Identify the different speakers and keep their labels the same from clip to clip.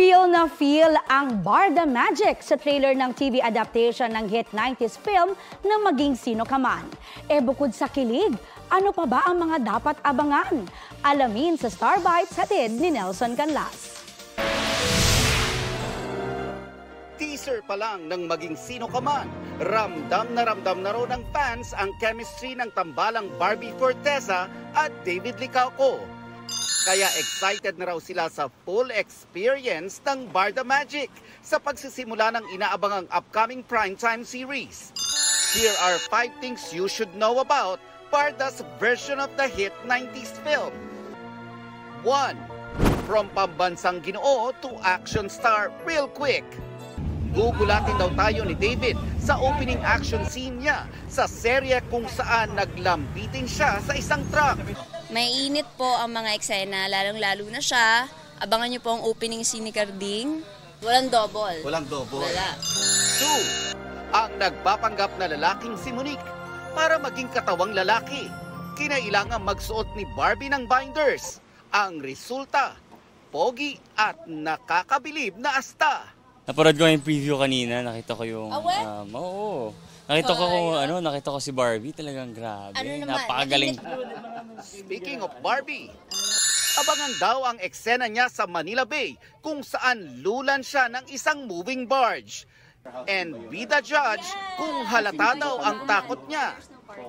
Speaker 1: na feel ang Barda Magic sa trailer ng TV adaptation ng hit 90s film na Maging Sino Ka Man. Bukod sa kilig, ano pa ba ang mga dapat abangan? Alamin sa Star Bites hatid ni Nelson Canlas.
Speaker 2: Teaser pa lang ng Maging Sino Ka Man, ramdam na raw ng fans ang chemistry ng tambalang Barbie Forteza at David Licauco. Kaya excited na raw sila sa full experience ng Barda Magic sa pagsisimula ng inaabangang upcoming primetime series. Here are 5 things you should know about Barda's version of the hit 90s film. 1. From pambansang ginoo to action star real quick. Gugulatin daw tayo ni David sa opening action scene niya sa serye kung saan naglambitin siya sa isang truck.
Speaker 3: Mainit po ang mga eksena, lalong-lalo na siya. Abangan niyo po ang opening scene ni Carding. Walang double.
Speaker 2: Walang double.
Speaker 3: Wala.
Speaker 2: 2. Ang nagpapanggap na lalaking si Monique para maging katawang lalaki. Kinailangan magsuot ni Barbie ng binders. Ang resulta, pogi at nakakabilib na asta.
Speaker 4: Naparad ko yung preview kanina, nakita ko yung oo. Nakita ko si Barbie, talagang grabe.
Speaker 3: Ano naman?
Speaker 4: Napakagaling.
Speaker 2: Speaking of Barbie, abangan daw ang eksena niya sa Manila Bay kung saan lulan siya ng isang moving barge. And be the judge kung halata daw ang takot niya.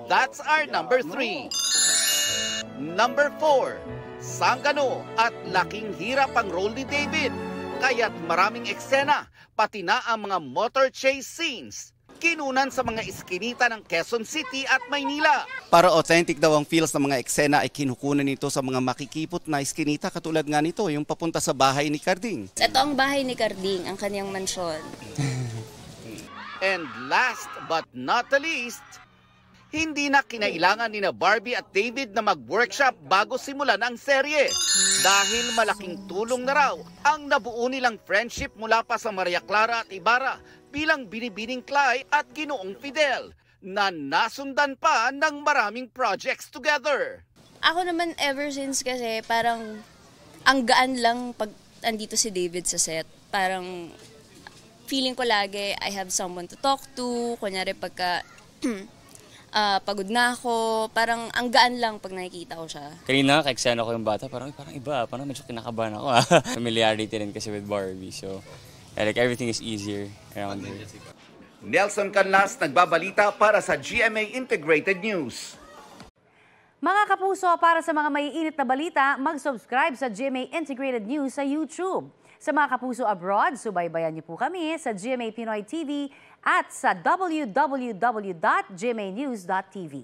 Speaker 2: That's our number 3. Number 4, sanggano at laking hirap ang role ni David. Kaya't maraming eksena, pati na ang mga motor chase scenes. Kinunan sa mga iskinita ng Quezon City at Maynila. Para authentic daw ang feels ng mga eksena ay kinukunan nito sa mga makikipot na iskinita katulad nga nito, yung papunta sa bahay ni Carding.
Speaker 3: Ito ang bahay ni Carding, ang kanyang mansyon.
Speaker 2: And last but not the least, hindi na kinailangan ni Barbie at David na mag-workshop bago simulan ang serye. Dahil malaking tulong na raw ang nabuo nilang friendship mula pa sa Maria Clara at Ibarra bilang Binibining Clay at Ginoong Fidel na nasundan pa ng maraming projects together.
Speaker 3: Ako naman ever since kasi parang ang gaan lang pag andito si David sa set. Parang feeling ko lagi I have someone to talk to. Kunyari pagka pagod na ako, parang ang gaan lang pag nakikita ko siya.
Speaker 4: Kanina, ka-eksena ko yung bata, parang iba, parang medyo kinakabahan ako. Familiarity rin kasi with Barbie, so like everything is easier around her.
Speaker 2: Nelson Canlas, nagbabalita para sa GMA Integrated News.
Speaker 5: Mga kapuso, para sa mga maiinit na balita, mag-subscribe sa GMA Integrated News sa YouTube. Sa mga kapuso abroad, subaybayan niyo po kami sa GMA Pinoy TV at sa www.gmanews.tv.